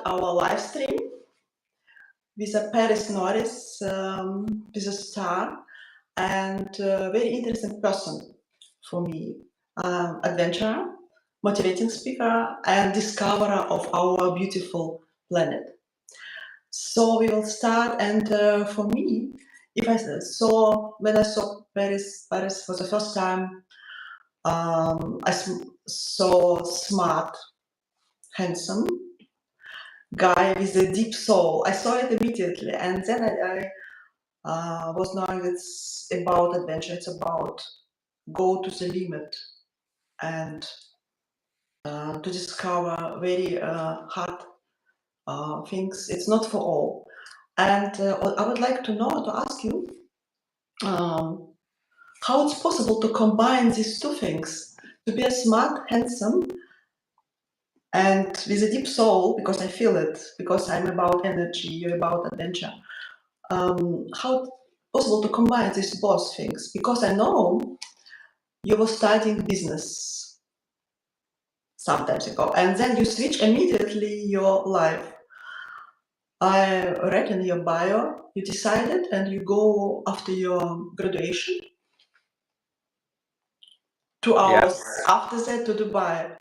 our live stream with a Paris Norriss, with a star, and a very interesting person for me. Adventurer, motivating speaker, and discoverer of our beautiful planet. So we will start, and for me, if when I saw Paris for the first time, saw smart, handsome guy with a deep soul. I saw it immediately, and then I was knowing it's about adventure. It's about go to the limit and to discover very hard things. It's not for all. And I would like to ask you, how it's possible to combine these two things, to be a smart, handsome, and with a deep soul, because I feel it, because I'm about energy, you're about adventure. How it's possible to combine these both things? Because I know you were studying business some times ago, and then you switch immediately your life. I read in your bio, you decided and you go after your graduation, 2 hours after that to Dubai.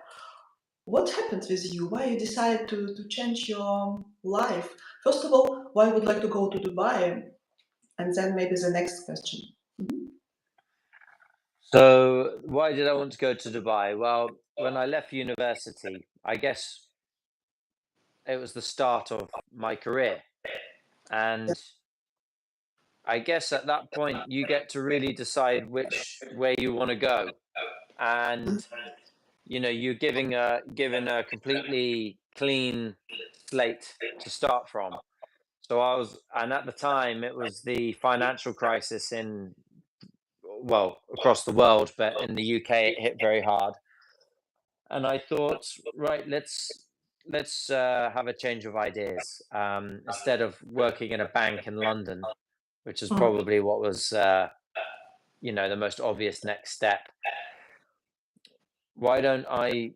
What happened with you? Why you decided to change your life? First of all, why would you like to go to Dubai? And then maybe the next question. So why did I want to go to Dubai? Well, when I left university, I guess it was the start of my career. And I guess at that point, you get to really decide which way you want to go. And, you're given a completely clean slate to start from. So and at the time, it was the financial crisis across the world, but in the UK, it hit very hard. And I thought, right, let's have a change of ideas. Instead of working in a bank in London, which is probably what was, the most obvious next step. Why don't I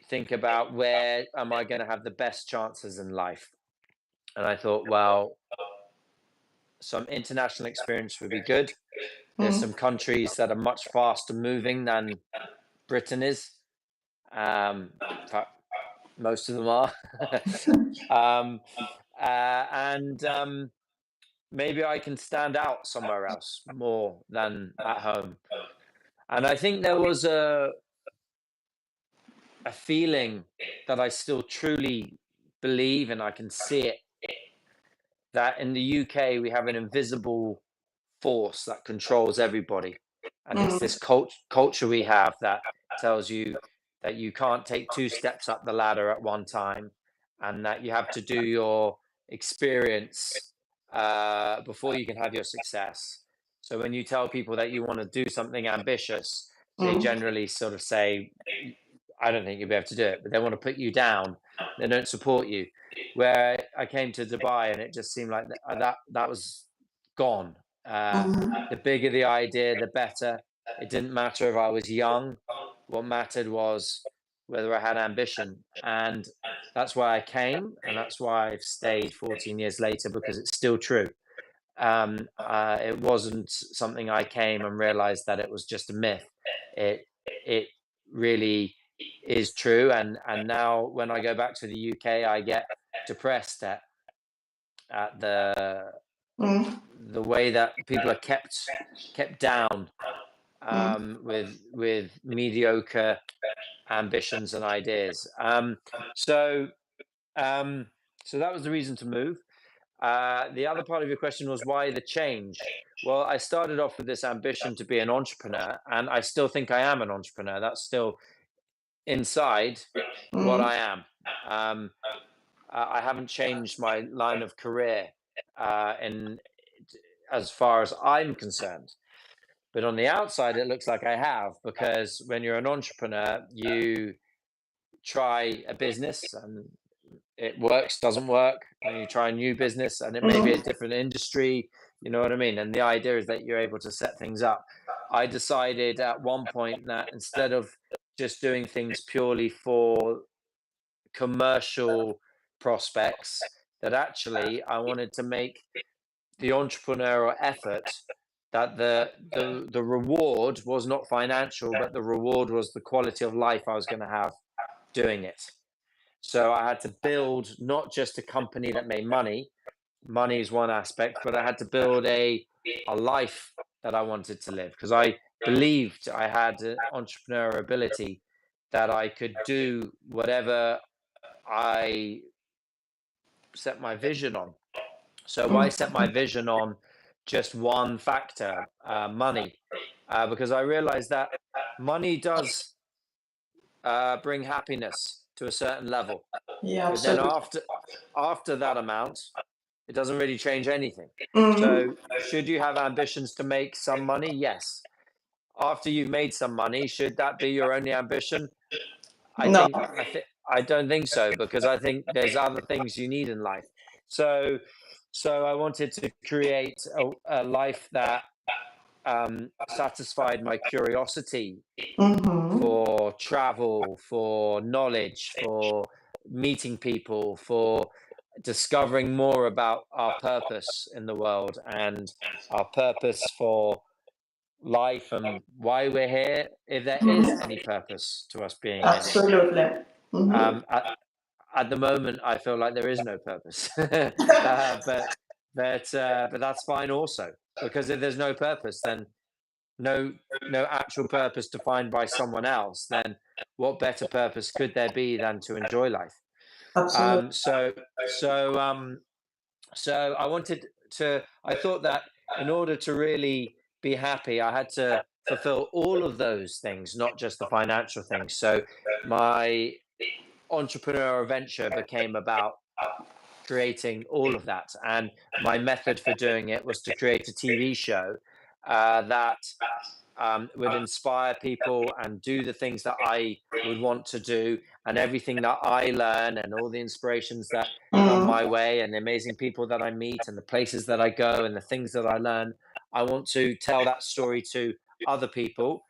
think about where am I going to have the best chances in life? And I thought, well, some international experience would be good. There's some countries that are much faster moving than Britain is. In fact, most of them are. And maybe I can stand out somewhere else more than at home. And I think there was a feeling that I still truly believe, and I can see it, that in the UK we have an invisible force that controls everybody. And it's this culture we have that tells you that you can't take 2 steps up the ladder at one time, and that you have to do your experience before you can have your success. So when you tell people that you want to do something ambitious, they generally sort of say, I don't think you'll be able to do it, but they want to put you down. They don't support you. Where I came to Dubai, and it just seemed like that was gone. The bigger the idea, the better. It didn't matter if I was young. What mattered was whether I had ambition. And that's why I came, and that's why I've stayed 14 years later, because it's still true. It wasn't something I came and realized that it was just a myth. It really is true. And now when I go back to the UK, I get depressed at the way that people are kept down with mediocre ambitions and ideas. So that was the reason to move. The other part of your question was why the change? Well, I started off with this ambition to be an entrepreneur, and I still think I am an entrepreneur. That's still inside what I am. I haven't changed my line of career as far as I'm concerned. But on the outside, it looks like I have, because when you're an entrepreneur, you try a business and it works, doesn't work, and you try a new business and it may be a different industry, you know what I mean? And the idea is that you're able to set things up. I decided at one point that instead of just doing things purely for commercial prospects that actually I wanted to make the entrepreneurial effort, that the reward was not financial, but the reward was the quality of life I was going to have doing it. So I had to build not just a company that made money. Money is one aspect, but I had to build a life that I wanted to live, because I believed I had an entrepreneurial ability, that I could do whatever I set my vision on. So why set my vision on just one factor, money? Because I realized that money does bring happiness to a certain level, Yeah, but then absolutely. after that amount, it doesn't really change anything. Mhm. So should you have ambitions to make some money? Yes. After you've made some money, should that be your only ambition? I No. think I don't think so, because I think there's other things you need in life. So I wanted to create a life that satisfied my curiosity Mhm. for travel, for knowledge, for meeting people, for discovering more about our purpose in the world, and our purpose for life, and why we're here, if there is Mhm. any purpose to us being here. Absolutely. Mhm. Um, at, at the moment, I feel like there is no purpose, but that's fine also, because if there's no purpose, then no actual purpose defined by someone else, then what better purpose could there be than to enjoy life? Absolutely. Um, so so um, so I thought that in order to really be happy, I had to fulfill all of those things, not just the financial things. So my entrepreneurial venture became about creating all of that. And my method for doing it was to create a TV show that would inspire people and do the things that I would want to do, and everything that I learn, and all the inspirations that come Mhm. my way, and the amazing people that I meet, and the places that I go, and the things that I learn. I want to tell that story to other people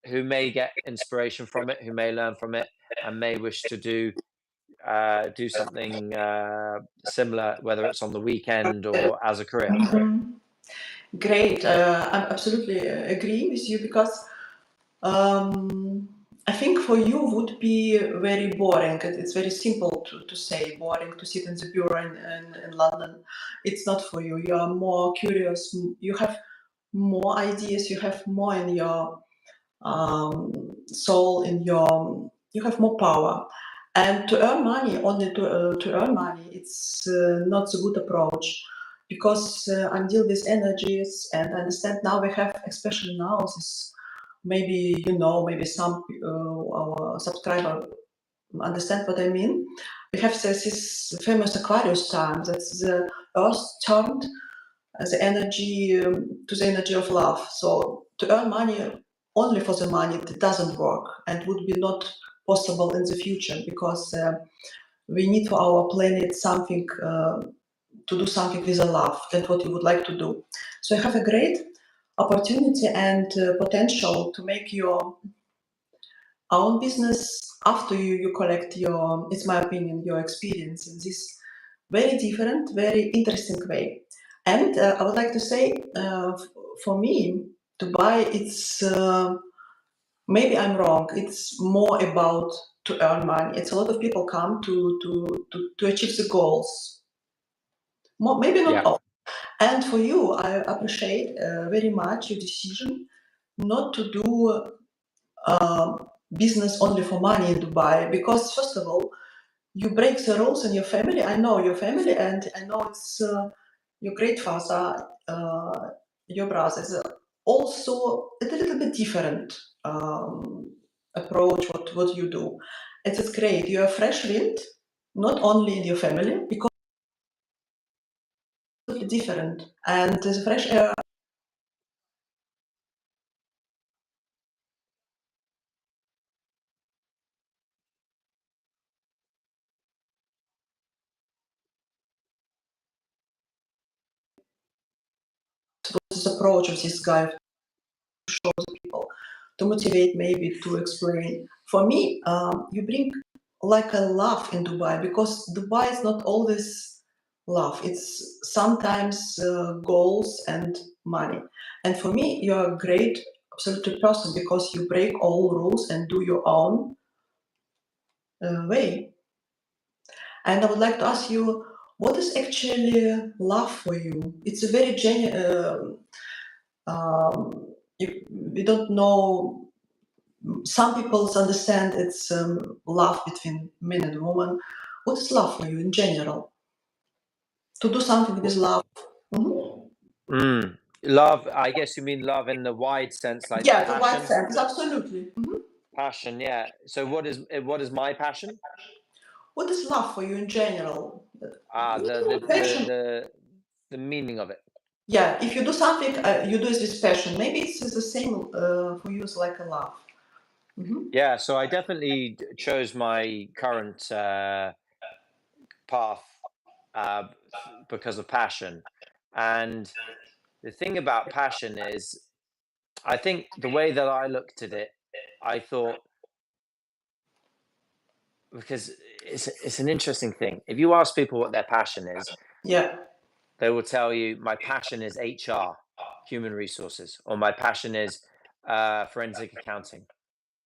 who may get inspiration from it, who may learn from it, and may wish to do something similar, whether it's on the weekend or as a career. Mhm. Great. I absolutely agree with you because I think for you would be very boring. It's very simple to say boring to sit in the bureau in London. It's not for you. You are more curious. You have more ideas. You have more in your soul. In your you have more power. And to earn money, only to earn money, it's not a good approach because I'm deal with energies and I understand now we have, especially now, this maybe you know, maybe some our subscriber understand what I mean. We have this famous Aquarius time that the Earth turned the energy to the energy of love. So to earn money only for the money, it doesn't work and would be not possible in the future because we need for our planet something to do something with a love. That's what you would like to do. So you have a great opportunity and potential to make your own business after you collect your, it's my opinion, your experience in this very different, very interesting way. And I would like to say, for me, Dubai, it's maybe I'm wrong. It's more about to earn money. It's a lot of people come to achieve the goals. More, maybe not Yeah, all. And for you, I appreciate very much your decision not to do business only for money in Dubai because first of all, you break the rules in your family. I know your family, and I know it's your great father, your brothers. Also, it's a little bit different approach. What you do, it's great. You have fresh wind, not only in your family because it's different, and the fresh air this approach of this guy people to motivate, maybe to explain. For me, you bring like a love in Dubai, because Dubai is not always love. It's sometimes goals and money. And for me, you're a great, absolutely person because you break all rules and do your own way. And I would like to ask you, what is actually love for you? It's a very genuine. We don't know. Some people understand it's love between men and woman. What is love for you in general? To do something with love. Mhm. Love, I guess you mean love in the wide sense, like Yeah, the wide passion. sense, absolutely. Passion, yeah. So what is my passion? What is love for you in general? Ah, With passion. the meaning of it. Yeah, if you do something, you do it with passion. Maybe it's the same for you as like a love. Hmm. Yeah, so I definitely chose my current path because of passion. And the thing about passion is, I think the way that I looked at it, I thought, because it's an interesting thing. If you ask people what their passion is, Yeah. they will tell you, my passion is HR, human resources, or my passion is forensic accounting,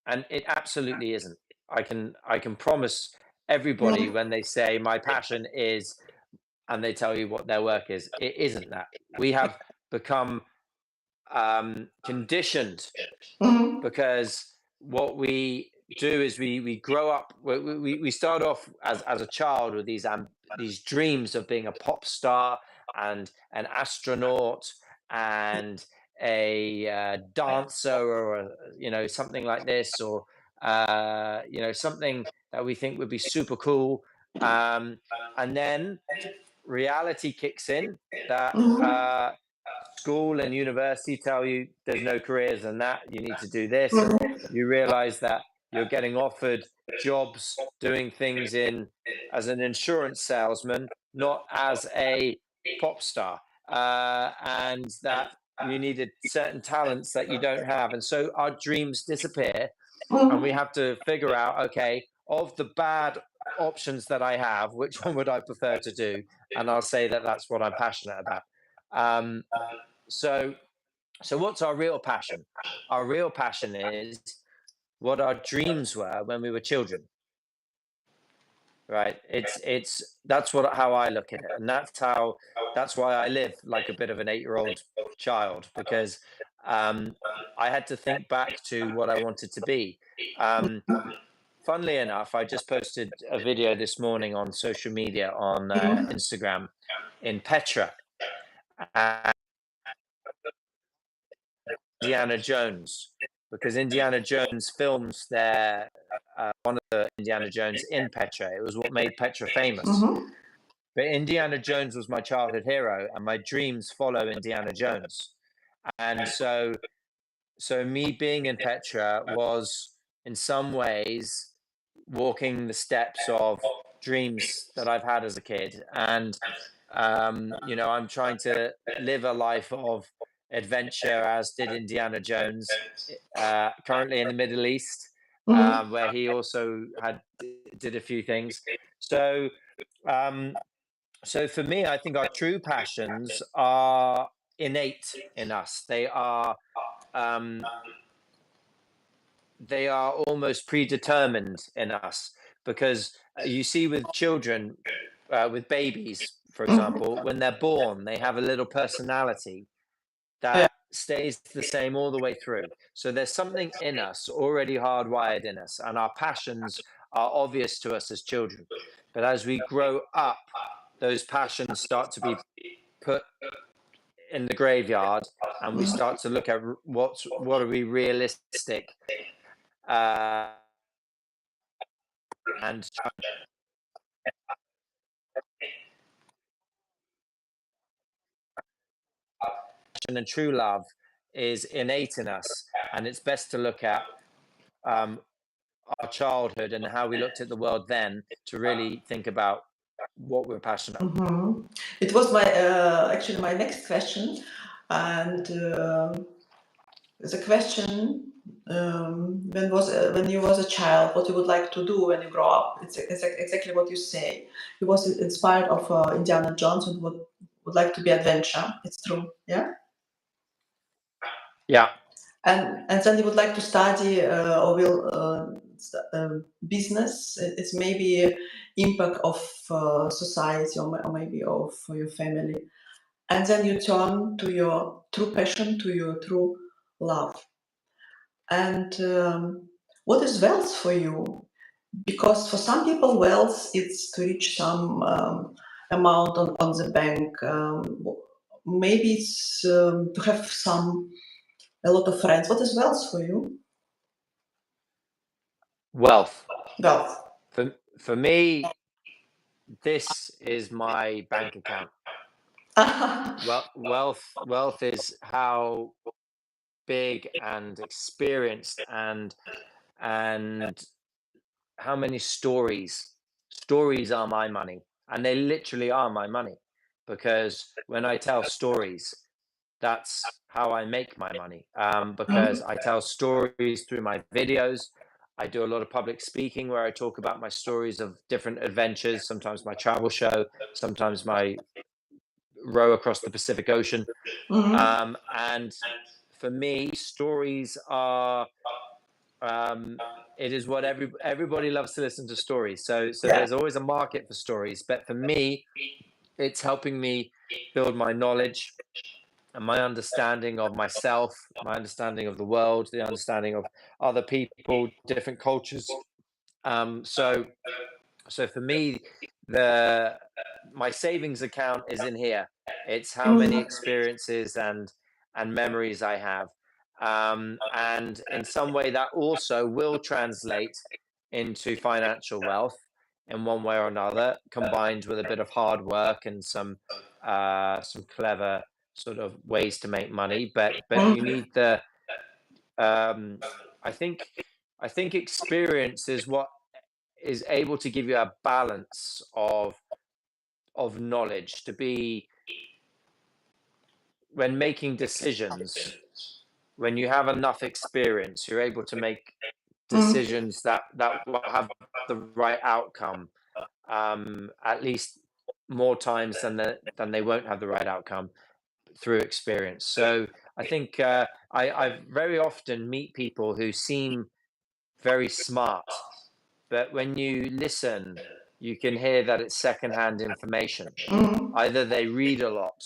and it absolutely isn't. I can promise everybody Mm-hmm. when they say my passion is, and they tell you what their work is, it isn't that. We have become conditioned, Mm-hmm. because what we do is we grow up, we start off as a child with these dreams of being a pop star and an astronaut and a dancer, or something like this, or something that we think would be super cool, um, and then reality kicks in, that Mm-hmm. school and university tell you there's no careers in that, you need to do this, and Mm-hmm. you realize that you're getting offered jobs doing things in as an insurance salesman, not as a pop star, and that you needed certain talents that you don't have, and so our dreams disappear, and we Mm-hmm. have to figure out, okay, of the bad options that I have, which one would I prefer to do? And I'll say that that's what I'm passionate about. um, so, what's our real passion? Our real passion is what our dreams were when we were children, right? It's that's what how I look at it, and that's why I live like a bit of an 8-year-old child, because um, I had to think back to what I wanted to be. Um, Funnily enough, I just posted a video this morning on social media, on Mm-hmm. Instagram, in Petra, and Indiana Jones, because Indiana Jones films their one of the Indiana Jones in Petra. It was what made Petra famous. Mm-hmm. But Indiana Jones was my childhood hero, and my dreams follow Indiana Jones. And so me being in Petra was in some ways walking the steps of dreams that I've had as a kid. And I'm trying to live a life of adventure, as did Indiana Jones, currently in the Middle East, Mm-hmm. where he also did a few things. So um, for me, I think our true passions are innate in us. Um, they are almost predetermined in us, because you see with children, with babies, for Mm-hmm. example, when they're born, they have a little personality Yeah. that stays the same all the way through. So there's something in us already hardwired in us, and our passions are obvious to us as children. But as we grow up, those passions start to be put in the graveyard, and we Mm-hmm. start to look at what are we realistic, uh, and and true love is innate in us, and it's best to look at um, our childhood and how we looked at the world then, to really think about what we're passionate about. Mm-hmm. It was my actually my next question, and the question when you was a child, what you would like to do when you grow up. It's exactly what you say. He was inspired of Indiana Jones and would like to be adventure. It's true, yeah. Yeah. And then he would like to study or will business. It's maybe impact of society or maybe of your family. And then you turn to your true passion, to your true love. And what is wealth for you? Because for some people, wealth is to reach some amount on the bank. Maybe it's to have a lot of friends. What is wealth for you? Wealth. Wealth. For me, this is my bank account. Wealth is how big and experienced and how many stories are my money, and they literally are my money, because when I tell stories, that's how I make my money, because I tell stories through my videos. I do a lot of public speaking where I talk about my stories of different adventures, sometimes my travel show, sometimes my row across the Pacific Ocean. And for me, stories are it is what everybody loves to listen to stories. So Yeah. there's always a market for stories. But for me, it's helping me build my knowledge and my understanding of myself, my understanding of the world, the understanding of other people, different cultures. So for me, the my savings account is in here. It's how many experiences and memories I have, and in some way that also will translate into financial wealth in one way or another, combined with a bit of hard work and some clever sort of ways to make money. But you need the um, I think experience is what is able to give you a balance of knowledge to be, when making decisions, when you have enough experience, you're able to make decisions that will have the right outcome, at least more times than they won't have the right outcome through experience. So I think I very often meet people who seem very smart, but when you listen, you can hear that it's secondhand information. Either they read a lot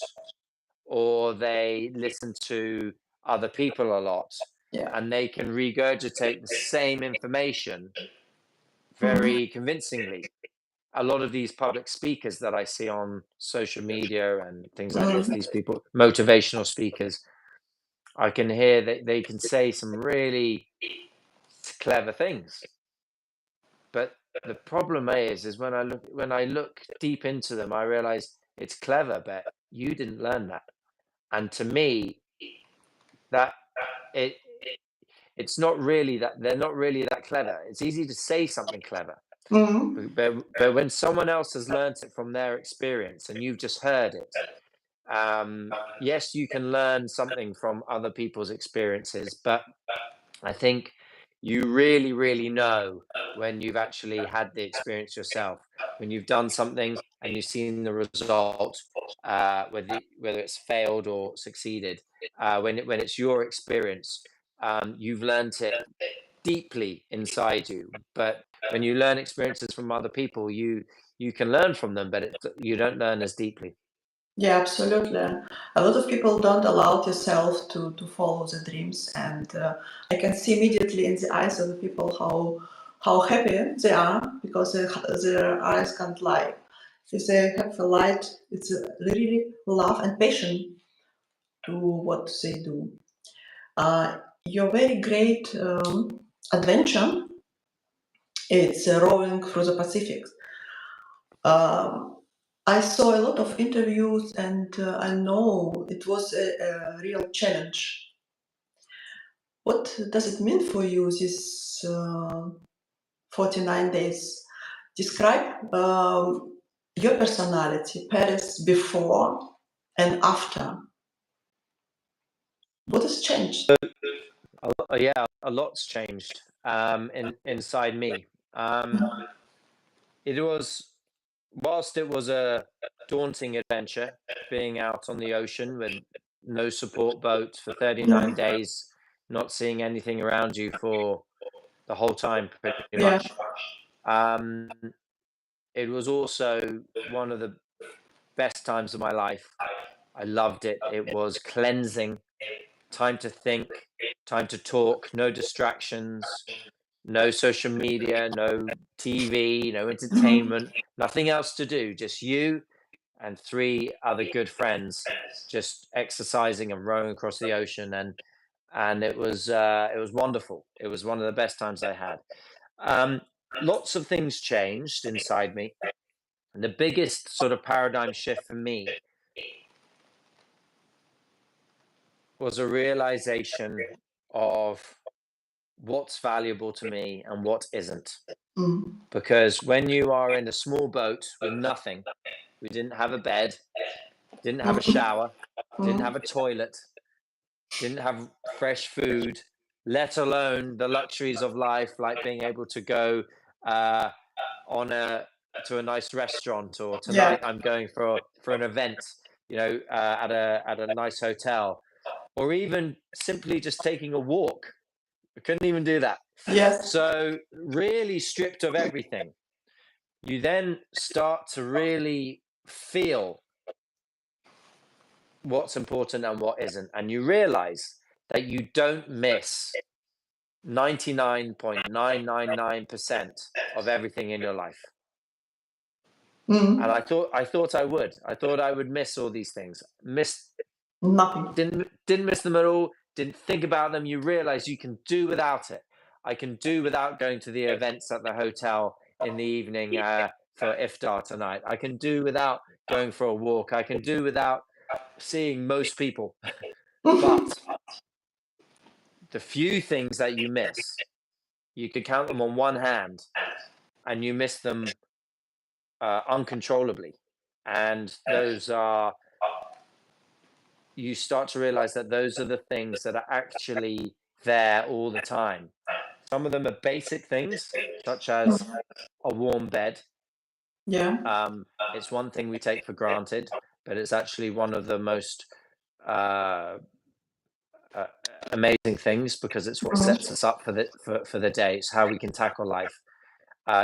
or they listen to other people a lot, Yeah. and they can regurgitate the same information very convincingly. A lot of these public speakers that I see on social media and things like this, these people, motivational speakers, I can hear that they can say some really clever things. But the problem is when I look deep into them, I realize it's clever, but you didn't learn that. And to me, that it it's not really that, they're not really that clever. It's easy to say something clever, but when someone else has learned it from their experience and you've just heard it, yes, you can learn something from other people's experiences, but I think you really, really know when you've actually had the experience yourself, when you've done something and you've seen the result, whether it's failed or succeeded. When it's your experience, you've learnt it deeply inside you. But when you learn experiences from other people, you can learn from them, but you don't learn as deeply. Yeah, absolutely. A lot of people don't allow themselves to follow the dreams, and I can see immediately in the eyes of the people how happy they are because their eyes can't lie. If they have a light, it's really love and passion to what they do. Your very great adventure, it's rowing through the Pacific. Um, I saw a lot of interviews, and I know it was a real challenge. What does it mean for you, this 49 days? Describe your personality, Paris before and after. What has changed? yeah, a lot's changed inside me. It was, whilst it was a daunting adventure, being out on the ocean with no support boat for 39 Mm. days, not seeing anything around you for the whole time, pretty Yeah. much. Um, it was also one of the best times of my life. I loved it. It was cleansing, time to think, time to talk, no distractions, no social media, no TV, no Mhm. entertainment, nothing else to do, just you and three other good friends just exercising and rowing across the ocean, and it was wonderful. It was one of the best times I had. Um, Lots of things changed inside me. And the biggest sort of paradigm shift for me was a realization of what's valuable to me and what isn't. Mm. Because when you are in a small boat with nothing, we didn't have a bed, didn't have a shower, didn't Mm. have a toilet, didn't have fresh food, let alone the luxuries of life, like being able to go uh, on a to a nice restaurant, or Yeah. tonight I'm going for an event, at a nice hotel, or even simply just taking a walk. I couldn't even do that. Yes. So really stripped of everything, you then start to really feel what's important and what isn't, and you realize that you don't miss 99.999% of everything in your life. And Mm. I thought I would miss all these things. Nothing. Didn't miss them at all. Didn't think about them. You realize you can do without it. I can do without going to the events at the hotel in the evening for iftar tonight. I can do without going for a walk. I can do without seeing most people. But the few things that you miss, you could count them on one hand, and you miss them uncontrollably. And those are, you start to realize that those are the things that are actually there all the time. Some of them are basic things, such as a warm bed. Yeah. It's one thing we take for granted, but it's actually one of the most uh, uh, amazing things, because it's what sets Mhm. us up for the day. It's how we can tackle life.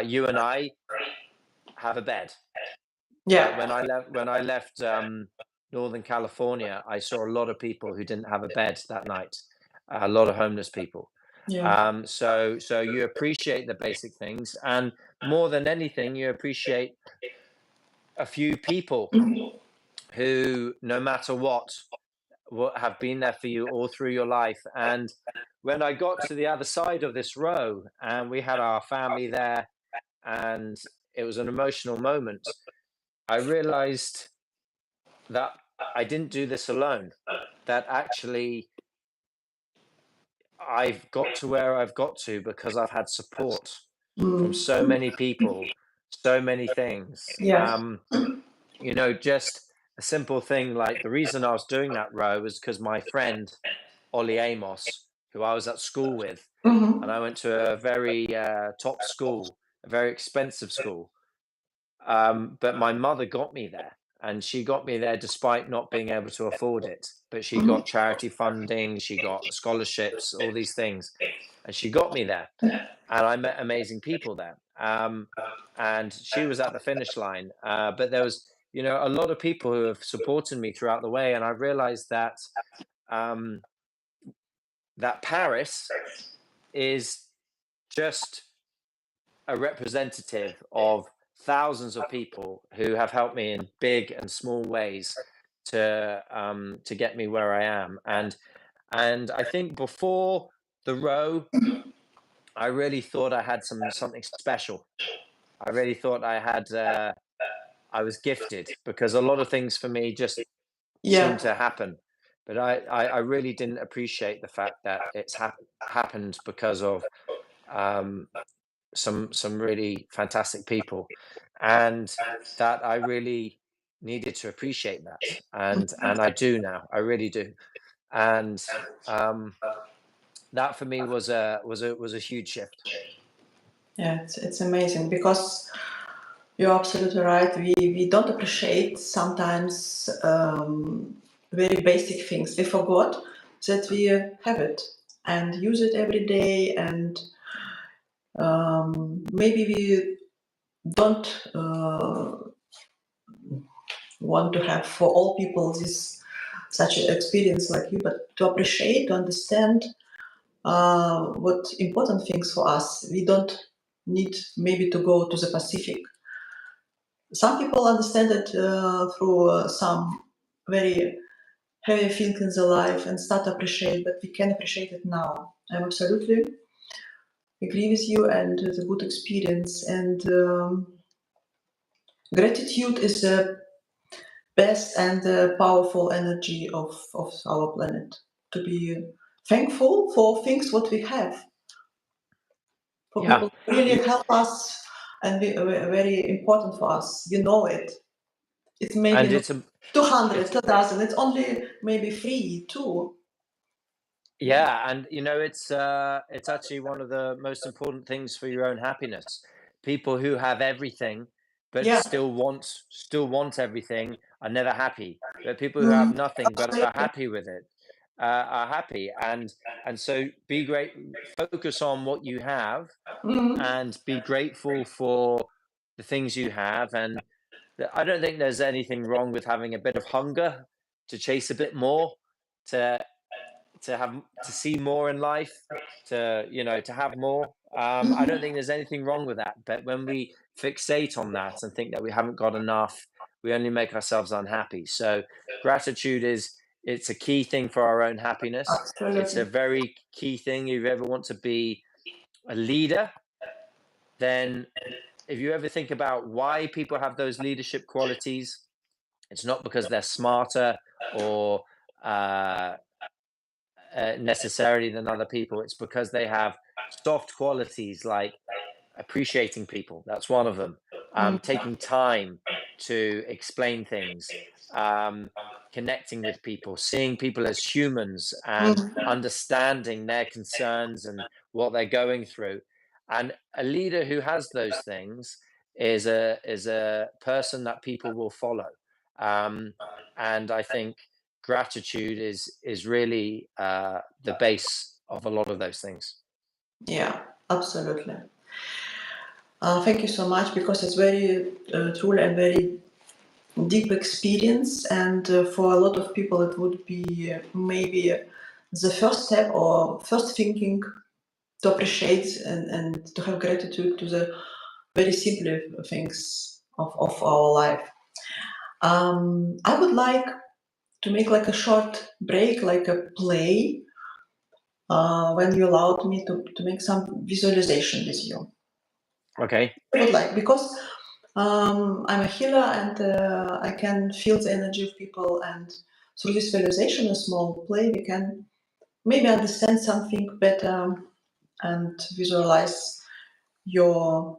You and I have a bed. Yeah. When I left Northern California, I saw a lot of people who didn't have a bed that night. A lot of homeless people. Yeah. So you appreciate the basic things, and more than anything, you appreciate a few people who, no matter what have been there for you all through your life. And when I got to the other side of this row, and we had our family there, and it was an emotional moment, I realized that I didn't do this alone. That actually I've got to where I've got to because I've had support from Mm. so many people, so many things. Yes. Just a simple thing like, the reason I was doing that row was because my friend Ollie Amos, who I was at school with, and Mhm. I went to a very top school, a very expensive school. But my mother got me there, and she got me there despite not being able to afford it. But she Mhm. got charity funding, she got scholarships, all these things, and she got me there. And I met amazing people there. And she was at the finish line, but there was, a lot of people who have supported me throughout the way, and I realized that um, that Paris is just a representative of thousands of people who have helped me in big and small ways to get me where I am. And I think before the row, I really thought I had something special. I really thought I was gifted, because a lot of things for me just seem Yeah. to happen. But I really didn't appreciate the fact that happened because of um, some really fantastic people, and that I really needed to appreciate that, and I do now. I really do. And um, that for me was a huge shift. Yeah, it's amazing because you're absolutely right. We don't appreciate sometimes very basic things. We forgot that we have it and use it every day, and maybe we don't want to have for all people this such an experience like you, but to appreciate, to understand what important things for us. We don't need maybe to go to the Pacific. Some people understand it through some very heavy things in their life and start to appreciate, but we can appreciate it now. I'm absolutely agree with you, and it's a good experience. And gratitude is the best and powerful energy of our planet. To be thankful for things what we have, for Yeah. people who really help us and be very important for us. You know it. It's maybe And not it's a 200, it's 2,000. It's only maybe three, two. Yeah, and it's actually one of the most important things for your own happiness. People who have everything but Yeah. still want everything are never happy. But people who have Mm, nothing but are absolutely. happy with it are happy. And so be great. Focus on what you have Mm, and be grateful for the things you have. And I don't think there's anything wrong with having a bit of hunger to chase a bit more, to to see more in life, to have more. I don't think there's anything wrong with that. But when we fixate on that and think that we haven't got enough, we only make ourselves unhappy. So gratitude it's a key thing for our own happiness. It's a absolutely. very key thing. If you ever want to be a leader, then if you ever think about why people have those leadership qualities, it's not because they're smarter or uh, necessarily than other people. It's because they have soft qualities like appreciating people. That's one of them. Mm, Taking time to explain things, um, connecting with people, seeing people as humans, and mm, understanding their concerns and what they're going through. And a leader who has those things is a person that people will follow. Um, and I think gratitude is really the base of a lot of those things. yeah, absolutely. Thank you so much because it's very truly and very deep experience, and for a lot of people, it would be maybe the first step or first thinking to appreciate and to have gratitude to the very simple things of our life. I would like to make like a short break, like a play, when you allowed me to make some visualization with you. Okay. I would like, because I'm a healer and I can feel the energy of people, and through this visualization, a small play, we can maybe understand something better and visualize your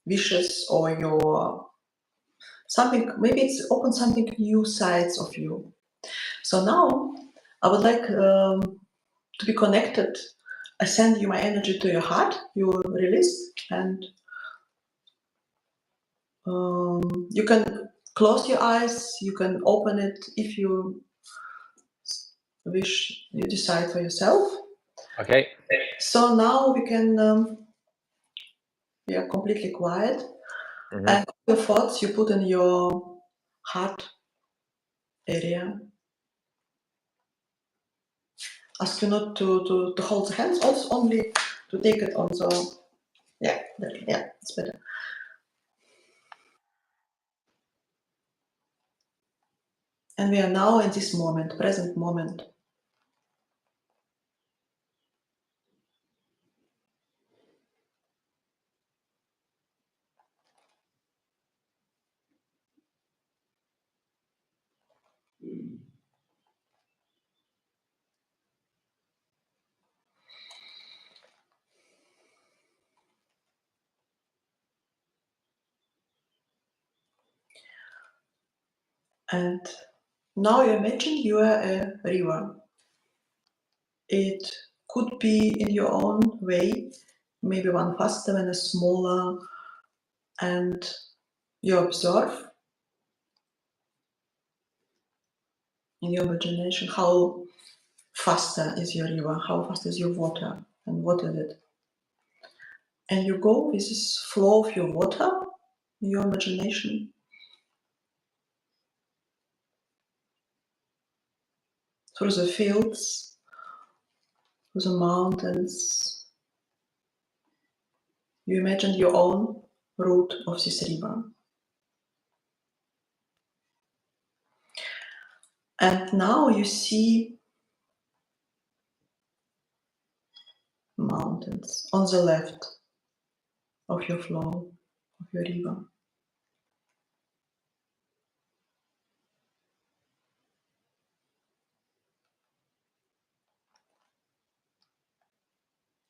wishes or your something. Maybe it's open something new sides of you. So now I would like to be connected. I send you my energy to your heart. You release, and you can close your eyes. You can open it if you wish. You decide for yourself. Okay. So now we can. We are completely quiet, Hmm. and your thoughts you put in your heart area. Ask you not to hold the hands, also only to take it on the yeah, yeah, it's better. And we are now in this moment, present moment. And now you imagine you are a river. It could be in your own way, maybe one faster and a smaller, and you observe in your imagination how faster is your river, how fast is your water, and what is it. And you go with this flow of your water, your imagination, through the fields, through the mountains. You imagine your own route of this river. And now you see mountains on the left of your flow, of your river.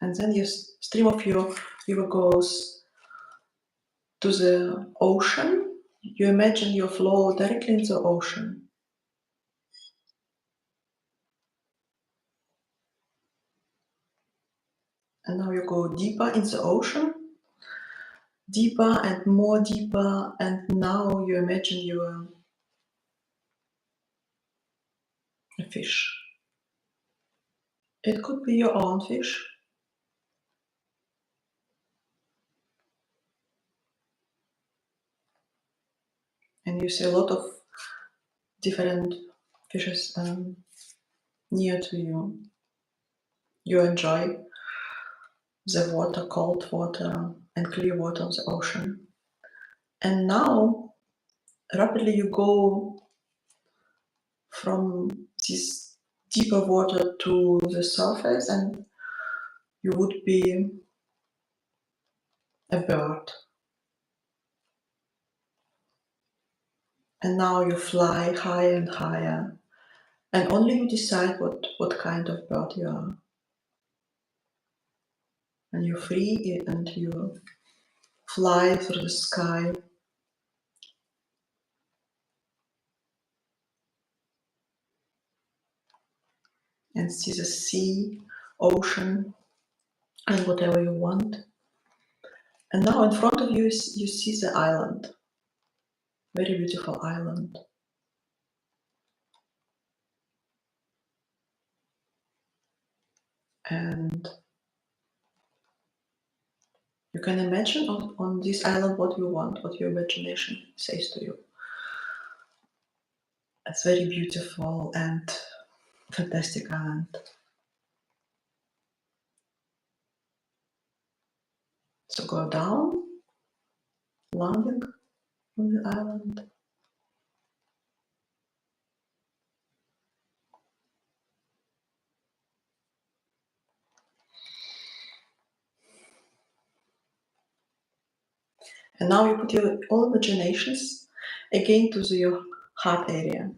And then your stream of your river goes to the ocean. You imagine your flow directly in the ocean. And now you go deeper in the ocean, deeper and more deeper, and now you imagine you're a fish. It could be your own fish. And you see a lot of different fishes near to you. You enjoy the water, cold water, and clear water of the ocean. And now, rapidly you go from this deeper water to the surface, and you would be a bird. And now you fly higher and higher, and only you decide what kind of bird you are. And you're free and you fly through the sky. And see the sea, ocean, and whatever you want. And now in front of you, you see the island. Very beautiful island. And you can imagine on this island what you want, what your imagination says to you. It's very beautiful and fantastic island. So go down, landing on the island. And now you put your all imaginations again to your heart area.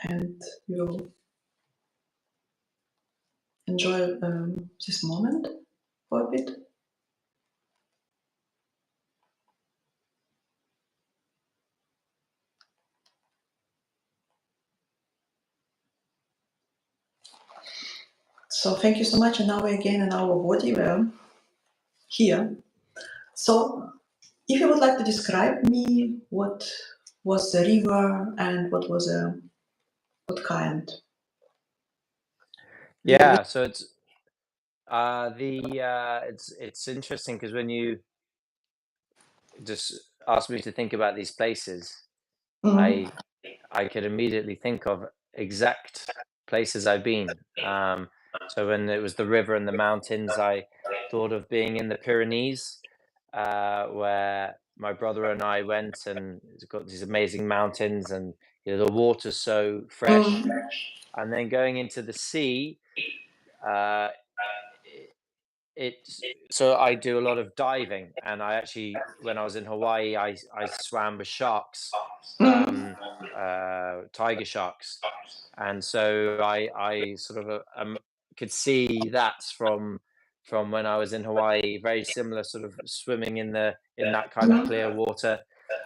And you enjoy this moment for a bit. So thank you so much. And now we're again in our body, we're here. So if you would like to describe me, what was the river and what was what kind? Yeah, so it's interesting because when you just asked me to think about these places, Mm, I could immediately think of exact places I've been. So when it was the river and the mountains, I thought of being in the Pyrenees, where my brother and I went, and it's got these amazing mountains, and the water's so fresh. mm, And then going into the sea, uh, it's so I do a lot of diving, and I actually, when I was in Hawaii, I swam with sharks, mm, tiger sharks, and so I sort of could see that from when I was in Hawaii, very similar sort of swimming in that kind of clear mm, water.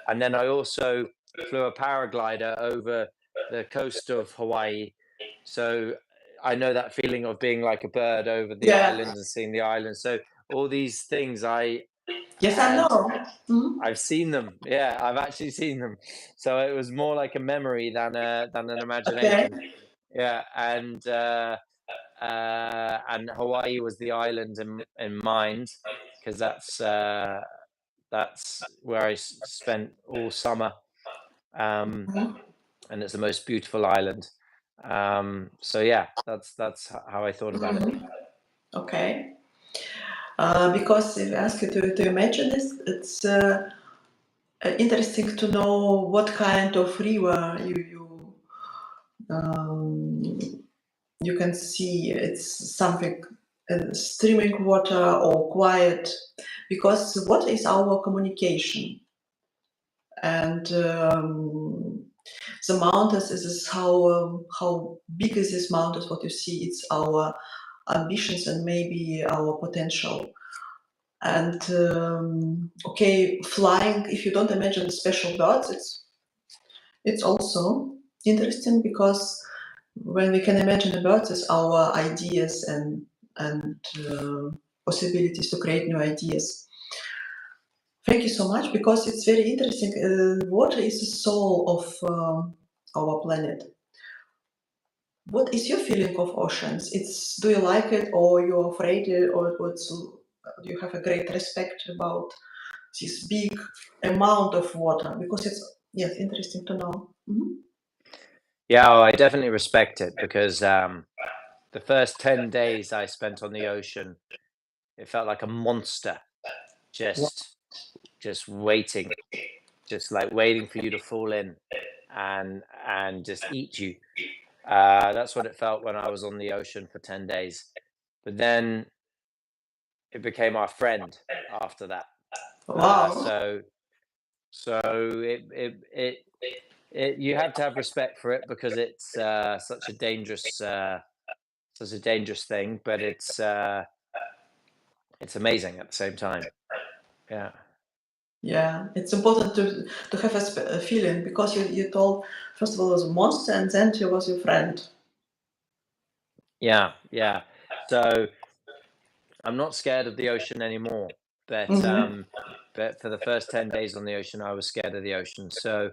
And then I also flew a paraglider over the coast of Hawaii, so I know that feeling of being like a bird over the Yeah. island and seeing the island. So all these things I Yes, I and know. Mhm. I've seen them. Yeah, I've actually seen them. So it was more like a memory than an Okay. imagination. Yeah, and Hawaii was the island in mind because that's where I spent all summer, Mhm. and it's the most beautiful island. So yeah, that's how I thought about it. Mhm. Okay. Because if I ask you to imagine this, it's interesting to know what kind of river um, you can see. It's something streaming water or quiet, because what is our communication? And the mountains is how big is this mountains? What you see, it's our ambitions and maybe our potential. And okay, flying. If you don't imagine special birds, it's also interesting, because when we can imagine the birds as our ideas and possibilities to create new ideas. Thank you so much, because it's very interesting. Water is the soul of our planet. What is your feeling of oceans? It's, do you like it, or you're afraid, or what's, do you have a great respect about this big amount of water? Because it's, yes, interesting to know. Mhm. Yeah, oh, I definitely respect it because the first 10 days I spent on the ocean, it felt like a monster just just waiting, just like waiting for you to fall in and just eat you. That's what it felt when I was on the ocean for 10 days. But then it became our friend after that. Uh, Wow. so so it you have to have respect for it because it's such a dangerous thing, but it's amazing at the same time. Yeah. Yeah, it's important to have a feeling, because you told first of all it was a monster and then she was your friend. Yeah, yeah. So I'm not scared of the ocean anymore, Hmm. but for the first 10 days on the ocean, I was scared of the ocean. So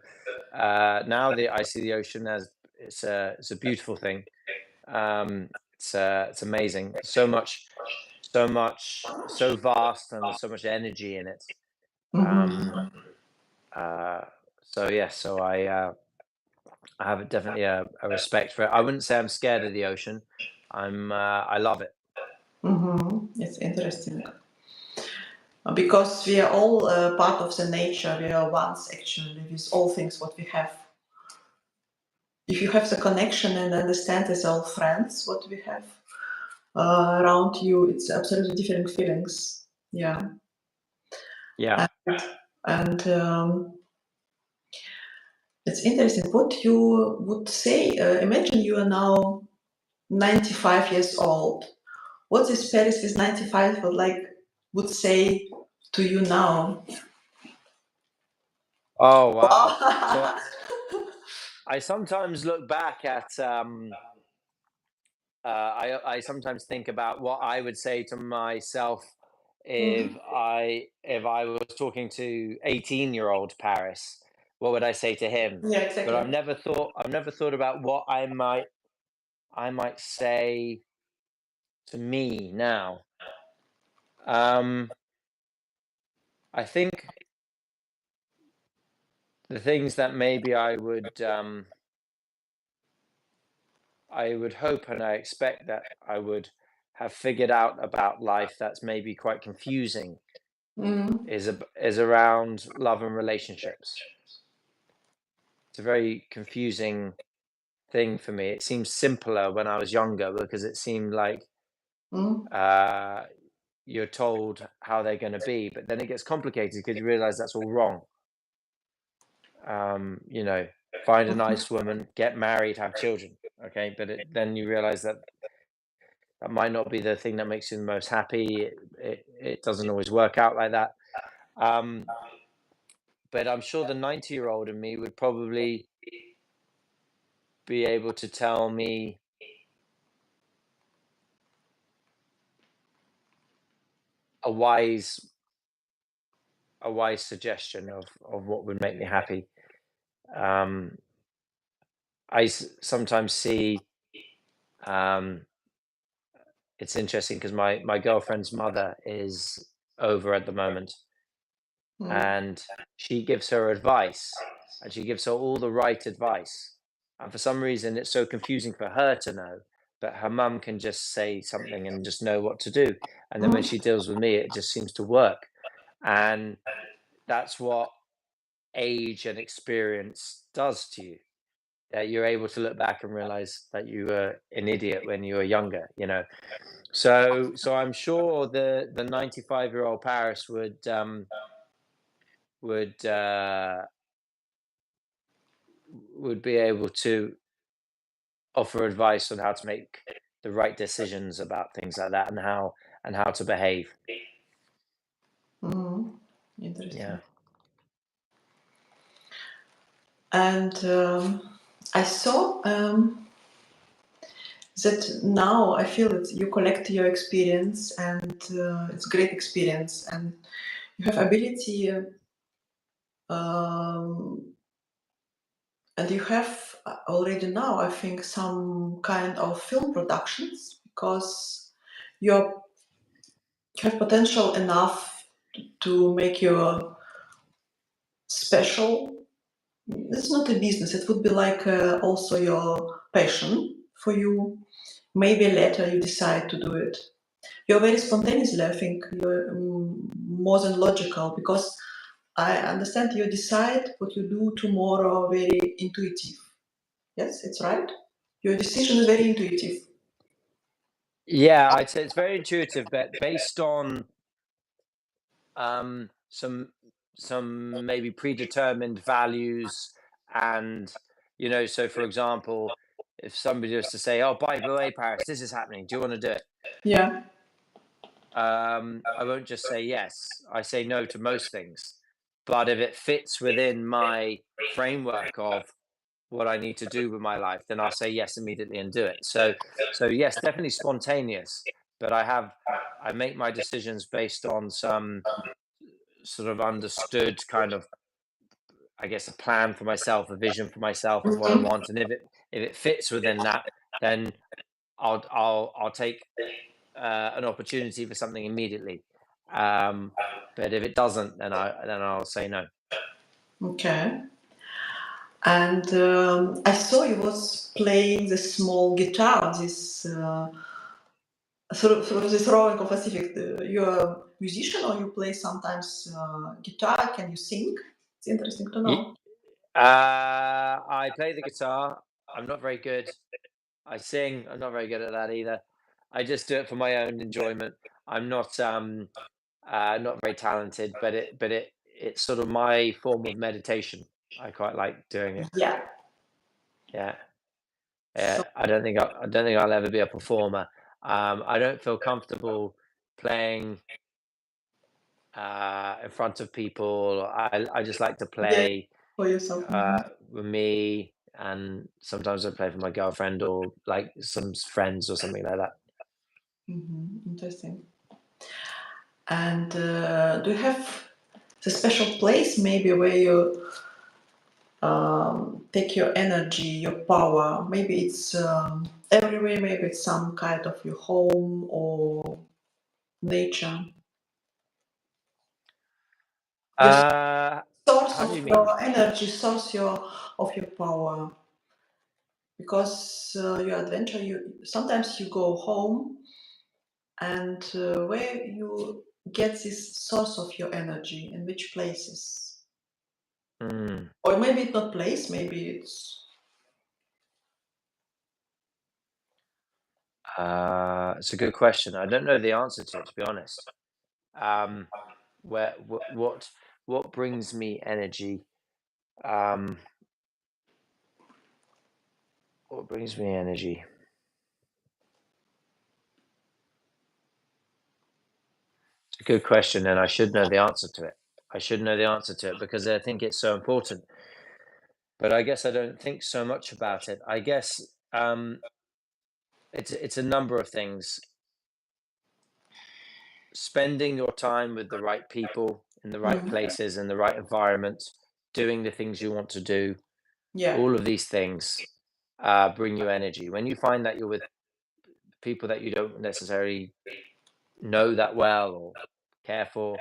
now I see the ocean as it's a beautiful thing. It's amazing. So vast, and there's so much energy in it. Um, Hmm. uh, so yes, I have definitely a respect for it. I wouldn't say I'm scared of the ocean. I love it. Hmm. It's interesting. Because we are all part of the nature. We are once actually with all things what we have. If you have the connection and understand as all friends what we have around you, it's absolutely different feelings. Yeah, Yeah. and it's interesting what you would say. Imagine you are now 95 years old. What this Paris with 95 would say to you now? Oh wow. So Wow. I sometimes look back at I sometimes think about what I would say to myself Mhm. if I was talking to 18-year-old Paris. What would I say to him? Yeah, But exactly. I've never thought about what I might say to me now. Um, I think the things that maybe I would hope and I expect that I would have figured out about life that's maybe quite confusing Mm. is around love and relationships. It's a very confusing thing for me. It seems simpler when I was younger because it seemed like Mm. uh, you're told how they're going to be, but then it gets complicated because you realize that's all wrong. You know, find a nice woman, get married, have children. Okay, but then you realize that that might not be the thing that makes you the most happy. It doesn't always work out like that. Um, but I'm sure the 90-year-old in me would probably be able to tell me a wise suggestion of what would make me happy. Um, sometimes see, um, it's interesting because my girlfriend's mother is over at the moment, Mm. and she gives her advice, and she gives her all the right advice. And for some reason, it's so confusing for her to know, but her mum can just say something and just know what to do. And then when Mm. she deals with me, it just seems to work. And that's what age and experience does to you. That you're able to look back and realize that you were an idiot when you were younger, you know. So I'm sure the 95-year-old Paris would would be able to offer advice on how to make the right decisions about things like that, and how to behave. Mm. Yeah. Interesting. And I saw that now I feel that you collect your experience, and it's great experience, and you have ability, um, and you have already now, I think, some kind of film productions because you have potential enough to make your special. It's not a business. It would be like also your passion for you. Maybe later you decide to do it. You're very spontaneously, I think. You're more than logical because I understand you decide what you do tomorrow very intuitive. Yes, it's right. Your decision is very intuitive. Yeah, I'd say it's very intuitive, but based on some maybe predetermined values. And so for example, if somebody was to say, oh, by the way, Paris, this is happening, do you want to do it? Yeah. I won't just say yes. I say no to most things. But if it fits within my framework of what I need to do with my life, then I'll say yes immediately and do it. So yes, definitely spontaneous. But I make my decisions based on some sort of understood kind of, I guess, a plan for myself, a vision for myself of what I Mhm. want. And if it fits within that, then I'll take an opportunity for something immediately. But if it doesn't, then I'll say no. Okay. And I saw you was playing the small guitar. This through this rowing of Pacific. You're a musician, or you play sometimes guitar? Can you sing? It's interesting to Ye- know. I play the guitar. I'm not very good. I sing. I'm not very good at that either. I just do it for my own enjoyment. I'm not very talented, but it's sort of my form of meditation. I quite like doing it. Yeah. Yeah. So I don't think I'll ever be a performer. I don't feel comfortable playing in front of people. I just like to yeah, play for yourself. Hmm. with me, and sometimes I play for my girlfriend or like some friends or something like that. Hmm. Interesting. And do you have the special place maybe where you take your energy, your power? Maybe it's everywhere. Maybe it's some kind of your home or nature. Your Uh, source how do of you mean? your energy, source of your power. Because your adventure, you sometimes you go home, and where you get this source of your energy, in which places, Hmm. or maybe it's not place, maybe it's It's a good question. I don't know the answer to it, to be honest. Um, what brings me energy? Um, what brings me energy? It's a good question, and I should know the answer to it. I should know the answer to it because I think it's so important. But I guess I don't think so much about it. I guess it's a number of things. spending your time with the right people in the right Mm. places in the right environment, doing the things you want to do, Yeah. all of these things bring you energy. When you find that you're with people that you don't necessarily know that well or care for,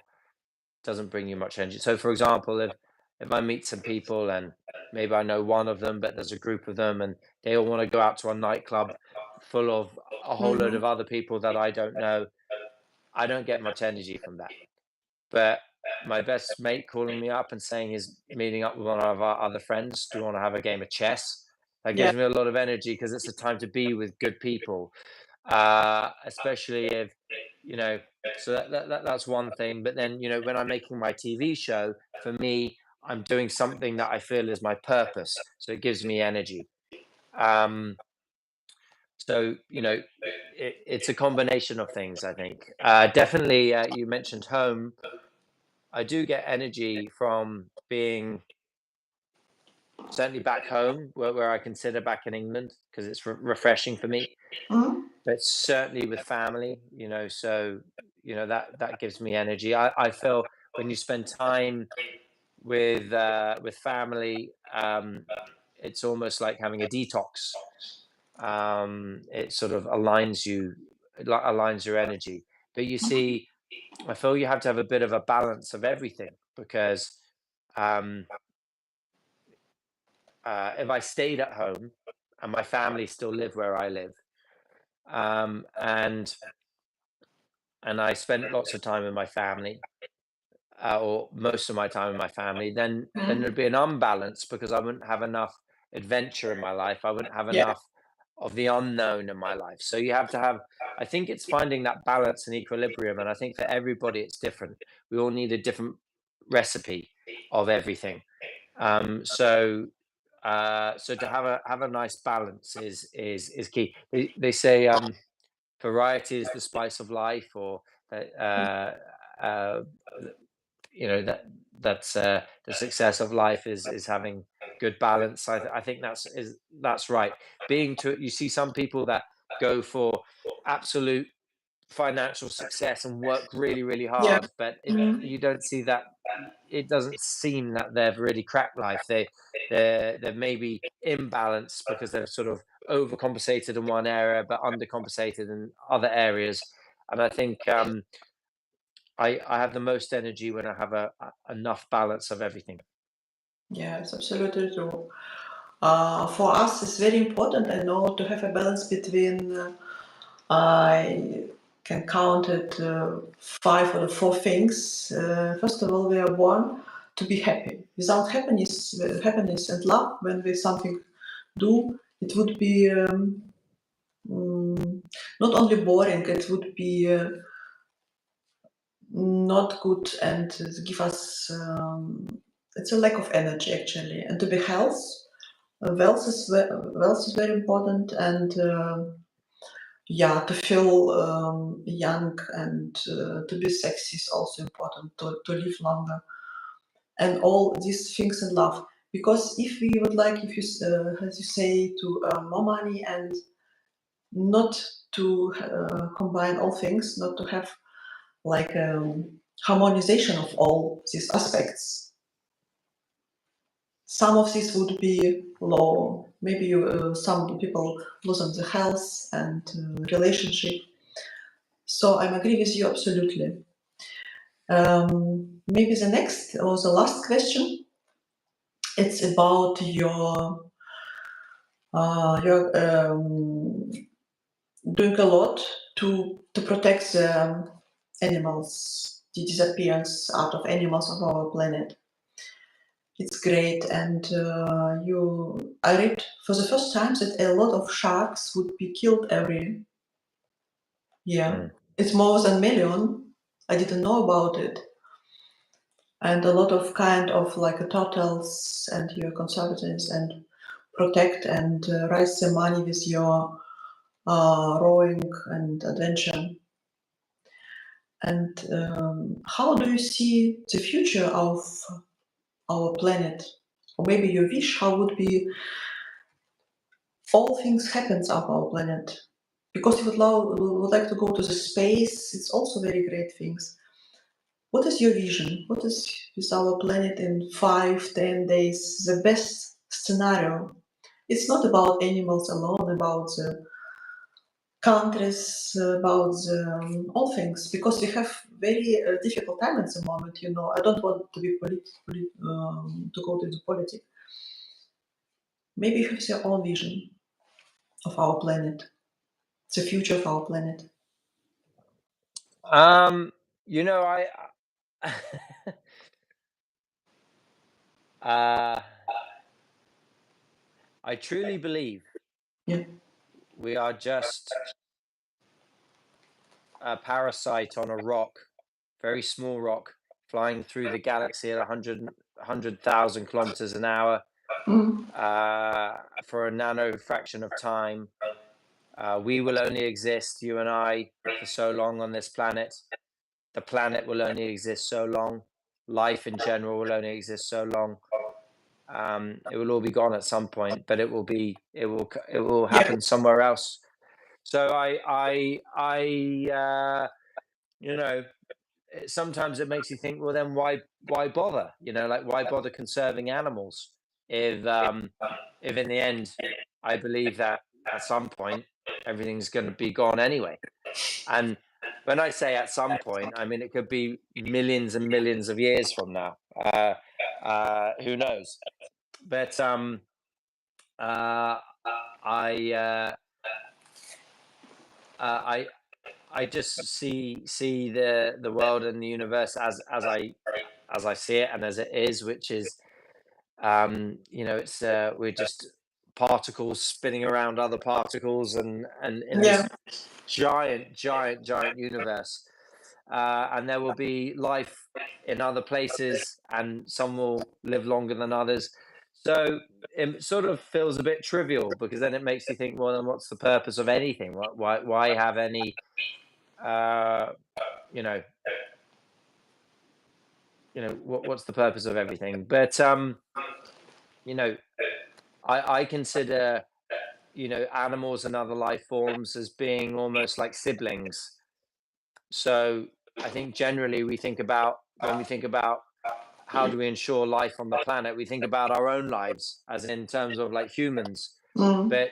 doesn't bring you much energy. So, for example, if I meet some people and maybe I know one of them, but there's a group of them and they all want to go out to a nightclub full of a whole load Hmm. of other people that I don't know, I don't get much energy from that. But my best mate calling me up and saying he's meeting up with one of our other friends, do you want to have a game of chess? That Yeah. gives me a lot of energy because it's a time to be with good people, especially if, you know, so that's one thing. But then, when I'm making my TV show, for me, I'm doing something that I feel is my purpose. So it gives me energy. Um, so, it's a combination of things, I think. Definitely, you mentioned home. I do get energy from being certainly back home, where I consider back in England, because it's refreshing for me. Mhm. But certainly with family, so that gives me energy. I feel when you spend time with family, it's almost like having a detox. It sort of aligns your energy. But you see, I feel you have to have a bit of a balance of everything because um, if I stayed at home and my family still live where I live, and I spent lots of time with my family, or most of my time with my family, then Mhm. there'd be an unbalance because I wouldn't have enough adventure in my life. I wouldn't have Yeah. enough of the unknown in my life. So you have to have. I think it's finding that balance and equilibrium, and I think for everybody it's different. We all need a different recipe of everything. So to have a nice balance is key. They say variety is the spice of life, or uh, that's the success of life is having good balance. I think that's right. You see some people that go for absolute financial success and work really, really Yeah. hard, but Mhm. you don't see that. It doesn't seem that they've really cracked life. They're maybe imbalanced because they've sort of overcompensated in one area but undercompensated in other areas. And I think I have the most energy when I have enough balance of everything. Yeah, it's absolutely true. For us, it's very important, I know, to have a balance between. I can count it five or four things. First of all, we are born to be happy. Without happiness and love, when we something do, it would be mm, not only boring. It would be not good and give us. It's a lack of energy actually, and to be wealth is very important, and yeah, to feel young and to be sexy is also important, to live longer, and all these things in love. Because if we would like, if you, as you say, to earn more money and not to combine all things, not to have like harmonization of all these aspects, some of these would be low. Maybe some people lose on the health and relationship. So I agree with you absolutely. Maybe the next or the last question. It's about your doing a lot to protect the animals, the disappearance out of animals of our planet. It's great, and I read for the first time that a lot of sharks would be killed every year. Mm. It's more than million. I didn't know about it, and a lot of kind of like turtles and your conservatives and protect and raise the money with your rowing and adventure. And how do you see the future of our planet? Or maybe your wish, how would be all things happens of our planet? because you would like to go to the space. It's also very great things. What is your vision? What is with our planet in 5, 10 days? The best scenario. It's not about animals alone, about the countries, about all things, because we have very difficult time at the moment. You know, I don't want to be to go to the politics. Maybe you have your own vision of our planet, the future of our planet. You know, uh, I truly believe Yeah. we are just a parasite on a rock, very small rock, flying through the galaxy at 100,000 kilometers an hour Mm. for a nano fraction of time. We will only exist, you and I, for so long on this planet. The planet will only exist so long. Life in general will only exist so long. It will all be gone at some point, but it will Yeah. happen somewhere else. So you know, sometimes it makes you think, well, then why bother? You know, like why bother conserving animals if in the end I believe that at some point everything's going to be gone anyway. And when I say at some point, I mean it could be millions and millions of years from now. Who knows? But uh, I, uh, I I just see the world and the universe as I see it and as it is, which is you know, it's we're just particles spinning around other particles and in Yeah. this giant universe. And there will be life in other places, and some will live longer than others. So it sort of feels a bit trivial because then it makes you think, well, then what's the purpose of anything? Why have any, uh, you know, what's the purpose of everything? But you know, I consider animals and other life forms as being almost like siblings. So I think generally we think about when we think about how do we ensure life on the planet, we think about our own lives as in terms of like humans, Mm. but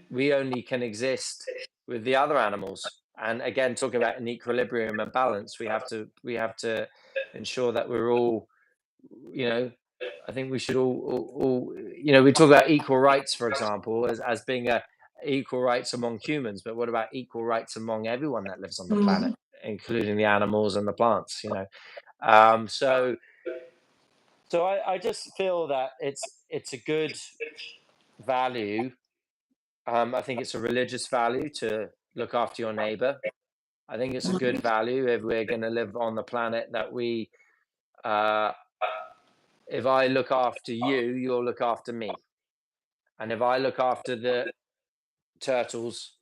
we only can exist with the other animals. And again, talking about an equilibrium and balance, we have to ensure that we're all, you know, I think we should all we talk about equal rights, for example, as being a equal rights among humans, but what about equal rights among everyone that lives on the planet, Mm. including the animals and the plants? So I just feel that it's a good value. I think it's a religious value to look after your neighbor. I think it's a good Mm. value if we're going to live on the planet that uh, if I look after you, you'll look after me. And if I look after the turtles,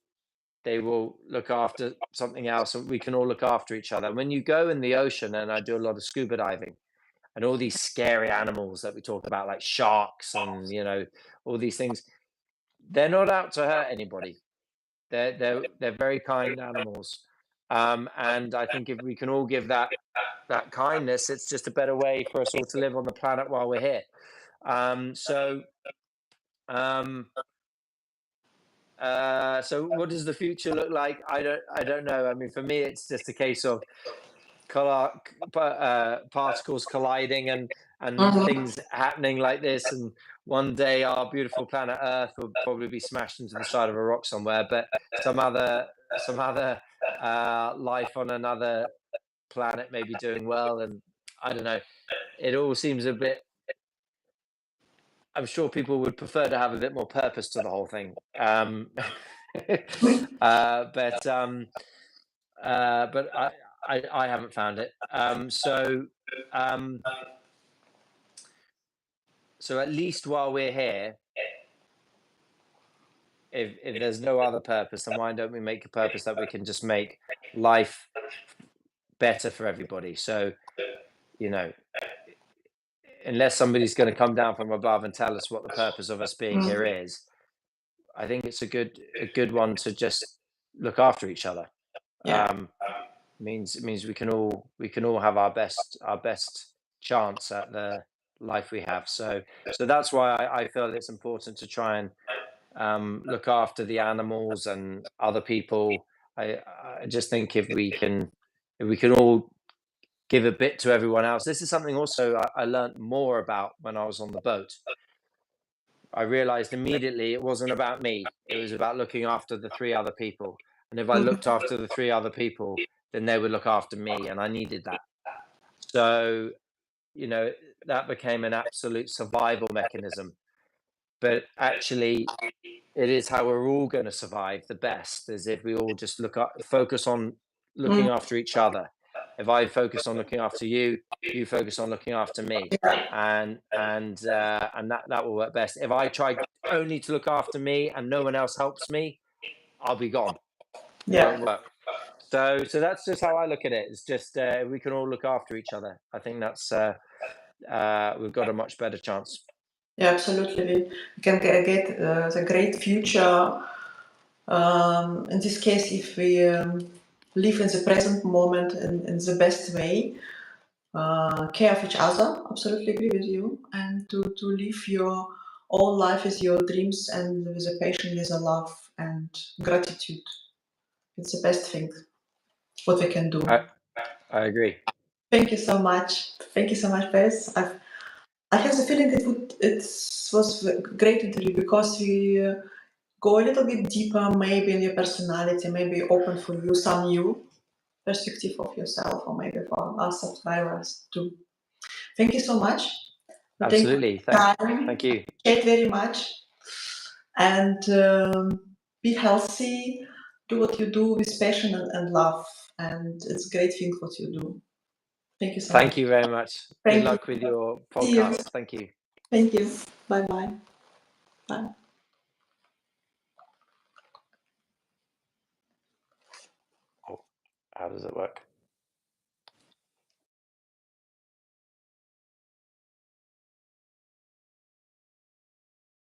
they will look after something else, and we can all look after each other. When you go in the ocean, and I do a lot of scuba diving, and all these scary animals that we talk about, like sharks and all these things, they're not out to hurt anybody. They're very kind animals, and I think if we can all give that kindness, it's just a better way for us all to live on the planet while we're here. So um, so what does the future look like? I don't know. I mean, for me, it's just a case of particles colliding and Mm. things happening like this. And one day, our beautiful planet Earth will probably be smashed into the side of a rock somewhere. But some other life on another planet may be doing well. And I don't know. It all seems a bit. I'm sure people would prefer to have a bit more purpose to the whole thing. But I haven't found it. Um, so at least while we're here, if there's no other purpose, then why don't we make a purpose that we can just make life better for everybody? So you know, unless somebody's going to come down from above and tell us what the purpose of us being here Mm. is, I think it's a good one to just look after each other. Yeah. Means we can all have our best chance at the life we have. So that's why I feel it's important to try and look after the animals and other people. I just think if we can all give a bit to everyone else. This is something also I learned more about when I was on the boat. I realized immediately it wasn't about me. It was about looking after the three other people. And if I looked Mhm. after the three other people, then they would look after me, and I needed that. So, you know, that became an absolute survival mechanism. But actually, it is how we're all going to survive the best, is if we all just focus on looking Mm. after each other. If I focus on looking after you, you focus on looking after me, Yeah. and that will work best. If I try only to look after me and no one else helps me, I'll be gone. It won't Yeah. work. So that's just how I look at it. It's just we can all look after each other. I think that's we've got a much better chance. Yeah, absolutely. We can get the great future. In this case, if we live in the present moment in the best way, care of each other, absolutely agree with you, and to live your own life with your dreams and with a passion, with a love and gratitude. It's the best thing what we can do. I I agree. Thank you so much. Thank you so much, Bess. I have the feeling it was a great interview because we go a little bit deeper, maybe in your personality, maybe open for you some new perspective of yourself, or maybe for our subscribers too. Thank you so much for taking Absolutely. time. Thank you. Appreciate very much, and be healthy. Do what you do with passion and love, and it's a great thing what you do. Thank you so much. Thank you very much. Good Thank you. luck with your See you. podcast. Thank you. Thank you. Bye bye. Bye. Oh, how does it work?